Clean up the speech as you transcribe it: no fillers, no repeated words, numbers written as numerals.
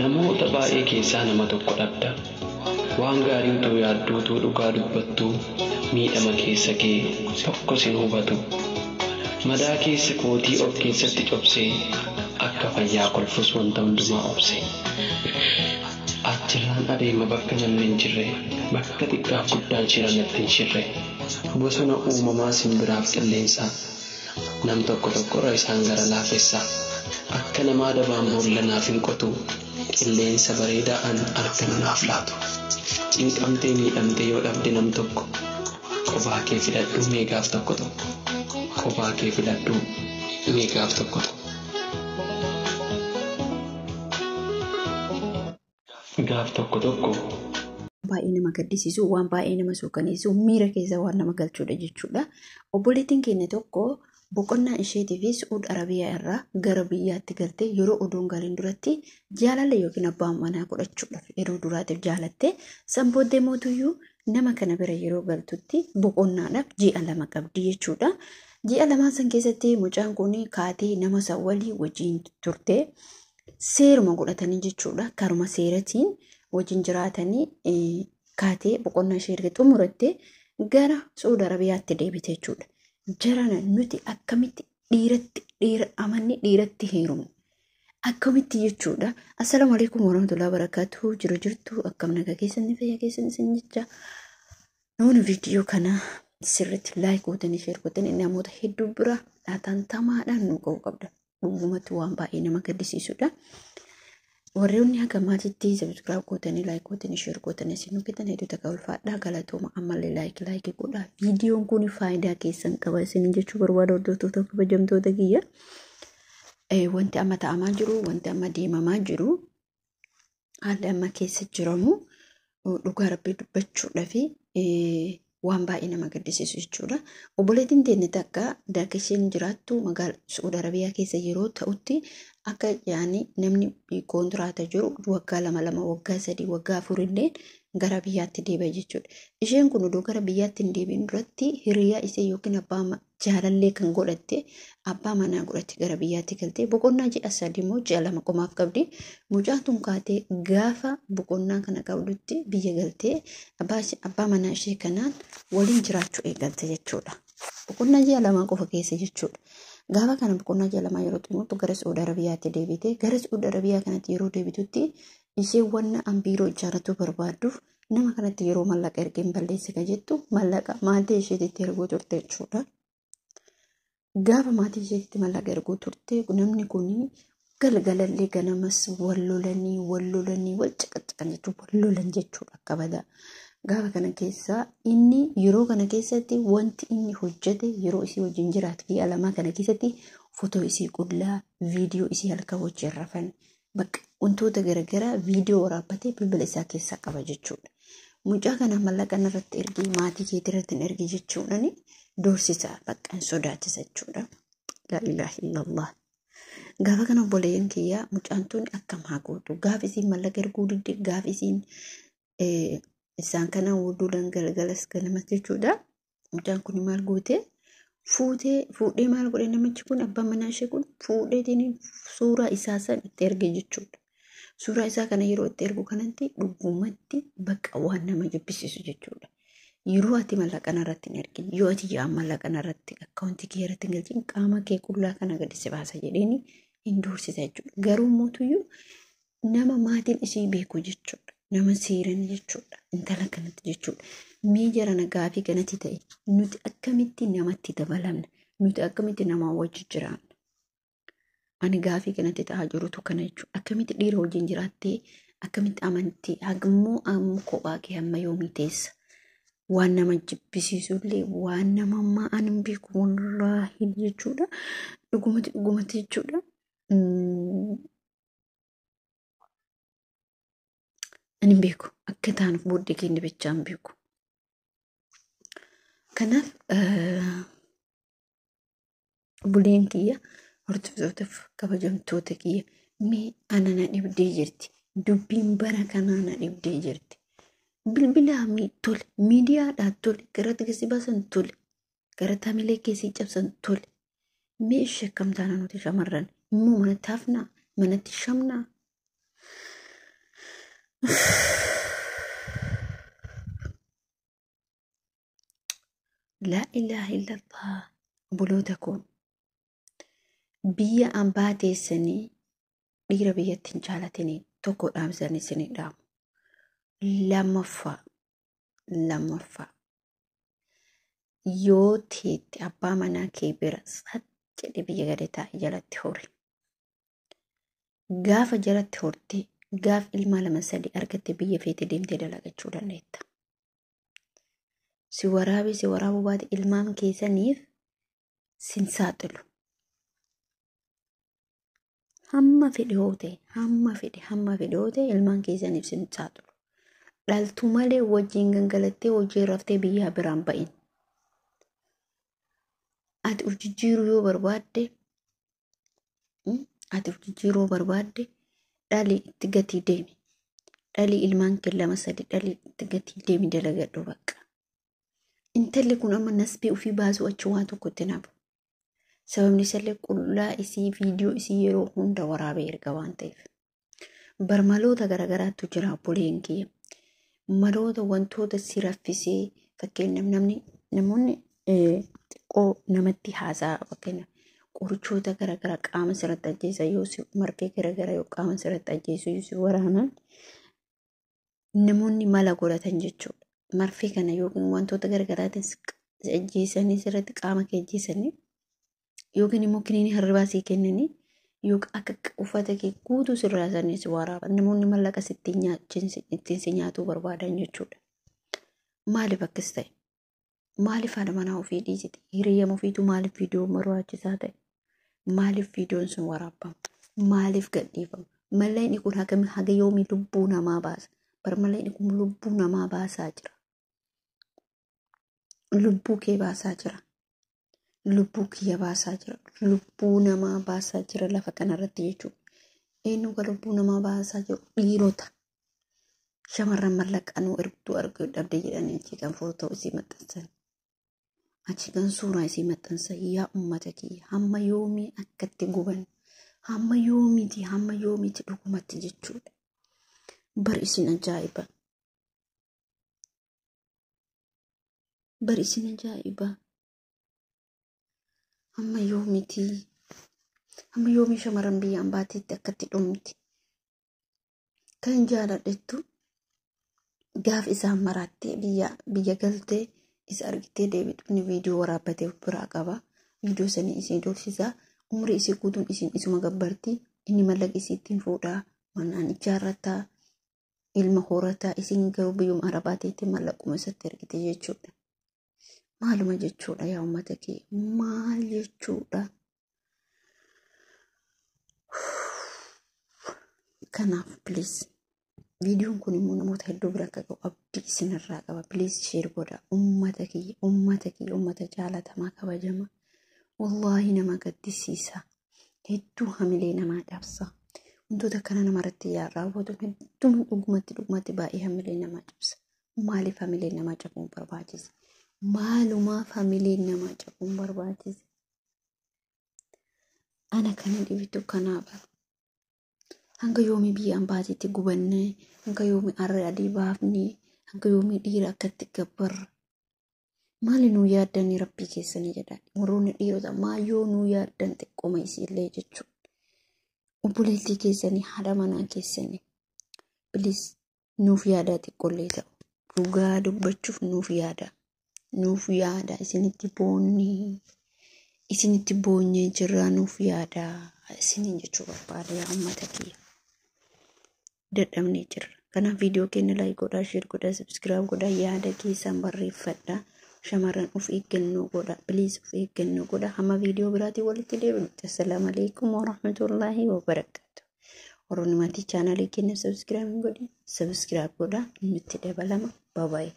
namoota baay'ee keessaa nama tokko dhabda. Waan gaarii utuu yaadduu utuu dhugaa dubbattu miidhama keessa kee tokko sin hubatu. Madaa keessa kootii of keessatti cobsee akka fayyaa kolfus wanta hundumaa obse. Achirraan adeema bakka namni hin jirre, bakka xiqqaaf guddaan shiranatti hin shirre. Bosona uumamaa simbiraaf qilleensaa, nam tokko tokkorra isaan gara laafessaa. Akka namaa dabaan boolla naaf hin qotu, qilleensa bareedaan arganu naaf laatu. Cinqamtee miidhamtee yoo dhabde nam tokko, kophaa kee filadhuu meegaaf tokko tokko. Kophaa kee filadhuu meegaaf tokko tokko. Gaaf tokko tokko. Baay'ee nama gaddisiisu, waan baay'ee nama suukaneessu, miira keessa waan nama galchuudha jechuudha. Obboleettiin keenya tokko boqonnaa isheetiifis Saudi Arabiyaa irraa gara biyyaatti galtee yeroo oduun galiin duratti jaalala yookiin abbaan manaa godhachuudhaaf yeroo duraatiif jaalatte san booddee mootuyyuu nama kana bira yeroo galtutti boqonnaadhaaf ji'a 2 qabdi jechuudha. Ji'a 2 san keessatti mucaan kun kaatee nama san walii wajjin turte seeruma godhatanii jechuudha. Karuma seeratiin wajjin jiraatanii kaatee boqonnaa ishee erga xumuratte gara Saudi Arabiyaatti deebite jechuudha. Jarana nuti akkamitti dhiira amanni dhiiratti heerumne akkamitti jechuudha. Assalamu alaikum warahmatullahi wabarakatuh. Jirtu akkam nagaa keessanii fayyaa keessanii isin jecha nuuni viidiyoo kana sirriitti laayik gootanii sheer gootanii namoota hedduu bira dhaataan tamaadhaan nu ga'uu qabda. Dhugumatti waan baay'ee nama gaddisiisudha. Warroonni akka maatiitti subscribe gootanii laayik gootanii sheer gootanii isin nukitan hedduu takka ulfaadhaa galatooma ammallee laayik godhaa. Viidiyoon kun faayidaa keessan qaba isin jechuu barbaada hordoftoota kabajamtoota kiyya. Wanti amma ta'amaa jiru, wanti amma deemamaa jiru, haalli amma keessa jiramu dhugaa rabbii dubbachuudhaaf waan baay'ee nama gaddisiisu jechuudha. Obboleettiin teenya takka bakka isheen jiraattu magaalaa Saudi Arabiyaa keessa yeroo ta'utti akka yaani namni kontiraata jiru waggaa 2 waggaa 3 waggaa 4 illee gara biyyaatti deebi'a jechuudha. Isheen kun odoo gara biyyaatti hin deebiin duratti hiriyaa ishee yookiin abbaa jaalallee kan godhatte abbaa manaa godhatte gara biyyaatti galtee boqonnaa ji'a 3 immoo ji'a 2 qomaaf qabdi. Mucaan tun kaatee gaafa boqonnaa kana qabdutti biyya galtee abbaa manaa ishee kanaan waliin jiraachuu eegalte jechuudha. Boqonnaa ji'a 2 qofa keessa jechuudha. Gaafa kana boqonnaa ji'a 2 yeroo xumurtu gara Saudi Arabiyaatti deebite. Gara Saudi Arabiyaa kanatti yeroo deebitutti ishee wanna ambiiroo ijaarratu barbaadduuf nama kanatti yeroo mallaqa ergeen balleessika jettu mallaqa maatii isheetitti erguu turte jechuudha. Gaafa maatii isheetitti mallaqa erguu turte namni kun galgalallee ganamas wallolanii wal caqacaqan jechuudha. Wallolan jechuudha akka badaa. Gaafa kana keessa inni yeroo kana keessatti wanti inni hojjete yeroo isii wajjin jiraatu ji'a 2 kana keessatti footoo isii qullaa viidiyoo isii halkan wajjin rafan bakka wantoota garaagaraa viidiyoo waraabbatee bilbila isaa keessaa qaba jechuudha. Mucaa kana mallaqa irratti ergi maatii keetii irratti ergi jechuudhaan doorsisa bakka sodaachisa jechuudha. La ilaha illallah. Gaafa kana obboleeyyan kiyyaa mucaan tun akkam haa gootu gaafa isiin mallaqa erguu didde gaafa isiin isaan kana wuduulan galgalas ganamas jechuudha. Mucaan kun maal goote fuudhee maal godhe namichi kun abbaan manaa ishee kun fuudheetiin suuraa isaa san itti erge jechuudha. Suuraa isaa kana yeroo itti ergu kanatti dhugumatti bakka waan nama jibbisiisu jechuudha. Yeroo ati mallaqa irratti hin ergin yoo ati yaa mallaqa irratti akkaawuntii kee irratti hin galchin qaama kee qullaa kana gadi si baasa jedheeni hin doorsisa jechuudha. Garuu mootuyyuu nama maatiin ishee beeku jechuudha. Nama seeran jechuudha. Intala kanatti jechuudha. Mee jarana gaafii kanatti ta'e nuti akkamitti namatti dabalamna? Nuti akkamitti nama wajjin jiraanna? Ani gaafii kanatti ta'aa jirutu kana jechuudha. Akkamitti dhiira wajjin jiraattee akkamitti amantii hagammoo kophaa kee hamma yoomii teessa? Waan nama jibbisiisullee waan nama ammaa ani hin beeku wallaahi jechuudha. Dhugumatti jechuudha. Ani beeku akka taanuuf booddee keenya bichaa hin beeku. Kanaaf buleen kiyya hordoftootaf kabajamtoota kiyya mee ana na dhibdee jirti. Dubbiin bara kanaa na dhibdee jirti. Bilbilaa tole miidiyaadhaa tole gara tigisi baasan tole gara taamilee keessii cabsan tole. Mee ishee akkam taana nuti shamarran immoo manatti hafnaa manatti shamnaa. لا إله إلا الله بلوتكم بيا أنباتي سني dhiira biyyatti hin jaalatini tokko dhaamsanii isinii dhaamu. Lammaffaa yoo teetti abbaa manaa kee bira sat jedhe biyya gadi taa'e jalatti hori. Gaafa jalatti horte gaaf ilmaa 2-3 argatte biyya feete deemtee dalagachuu dandeetta. Si waraabuu baate ilmaan keessaniif sin saaxilu. Hamma fedhe hoote ilmaan keessaniif sin saaxilu. Dhaltu malee wajjin gangalattee hojii raftee biyyaa biraan ba'in. Ati uf jijjiiruu yoo barbaadde dhalii itti gatii deemi. Dhalii ilmaan kee 2-3 dhalii itti gatii deemi dalagadhu bakka. Intalli kun amma nasbii ofii baasuu achi waan tokkotti nafu. Sababni isallee qullaa isii viidiyoo isii yeroo hunda waraabee erga waan ta'eef. Barmaloota garagaraatu jira obboleen kiyya. Maloota wantoota si raffisee fakkeenyaaf namoonni xiqqoo namatti haasaa fakkeenyaaf qorichoota garagaraa qaama sirratti ajjeesan yoo si marfee garagaraa yoo qaama sirratti ajjeesu yoo si waraanan namoonni mala godhatan jechuudha. Marfee kana yookiin wantoota garagaraatiin ajjeesanii sirratti qaama kee ajjeesanii yookiin immoo kiniinii hirribaa sii kennanii yookiin akka uffata kee guutuu sirraasanii si waraaban namoonni mallaqa ittiin si nyaatuu barbaadan jechuudha. Maaliif akkas ta'e? Maaliif haadha manaa ofii dhiisite? Hiriyyama ofiitu maaliif viidiyoo barbaachisaa ta'e? Maaliif viidiyoon sun waraabama? Maaliif gadhiifama? Mallayni kun haga yoomii lubbuu namaa baasa? Barmallayni kun lubbuu namaa baasaa jira. Lubbuu kee baasaa jira. Lubbuu kiyya baasaa jira. Lubbuu namaa baasaa jira lafa kanarratti jechuudha. Eenyu kan lubbuu namaa baasaa jiru? Dhiirota. Shamarran mallaqanuu ergtuu arguu dhabde jedhanii achi kan footoo isii maxxansan. Achi kan suuraa isii maxxansan yaa uummata kiyya hamma yoomii akkatti guban hamma yoomiiti dhugumatti jechuudha. Bar isin ajaa'iba. Hamma yoomii shamarran biyyaan baateetti akkatti dhumti. Kan jaaladhettu gaaf isaan maraattee biyya galtee isa argitee deebi'uun viidiyoo waraabbatee biraa qaba. Viidiyoo sanii isii dorsisaa. Umrii isii guutuun isuma gabbartii. Inni mallaqa isii ittiin fuudhaa. Manaan ijaarrataa. Ilma horataa. Isiin garuu biyyuma arabaateetti mallaquma isatti argite jechuudha. Maaluma jechuudha yaa uummata kee? Maal jechuudha? Kanaaf please viidiyoon kun immoo namoota hedduu bira akka ga'u abdii isinirraa qaba. Please share godhaa. Uummata jaalatamaa kabajamaa. Wallaahi nama gaddisiisa. Hedduu hamilee namaa cabsa. Wantoota kana namarratti raawwatu hedduu dhugumatti baay'ee hamilee namaa cabsa. Maaliif hamilee namaa cabuun barbaachise? Maalumaaf hamilee namaa cabuun barbaachise? Ana kana dhibitu kanaaba. Hanga yoomii biyyaan baateetti gubannee, hanga yoomii arra adii baafnee, hanga yoomii dhiira akkatti gabbarra. Maali nuu yaaddanii rabbii keessanii jedhaa? Warroonni dhiirota maayyoo nuu yaaddan xiqqooma isiillee jechuudha. Obboleettii keessanii haadha manaa keessanii. Bilis nuuf yaadaa xiqqollee ta'u. Dhugaa dubbachuuf nuuf yaada. Isinitti boonyee jirraa nuuf yaadaa. Isiniin jechuu barbaada yaa uummata kiyya. Dadhabnee jirra. Kanaaf viidiyoo keenya like godhaa, share godhaa, subscribe godhaa, yaada keessan barreeffadhaa. Shamarran of eeggannoo godhaa. Please of eeggannoo godhaa. Hamma viidiyoo biraatiin walitti deebinutti. Assalaamu alaikum warahmatullaahi wabarakaatuh. Warroonni maatii chaanaalii keenya subscribe godhaa. Nutti dabalama. Bye bye.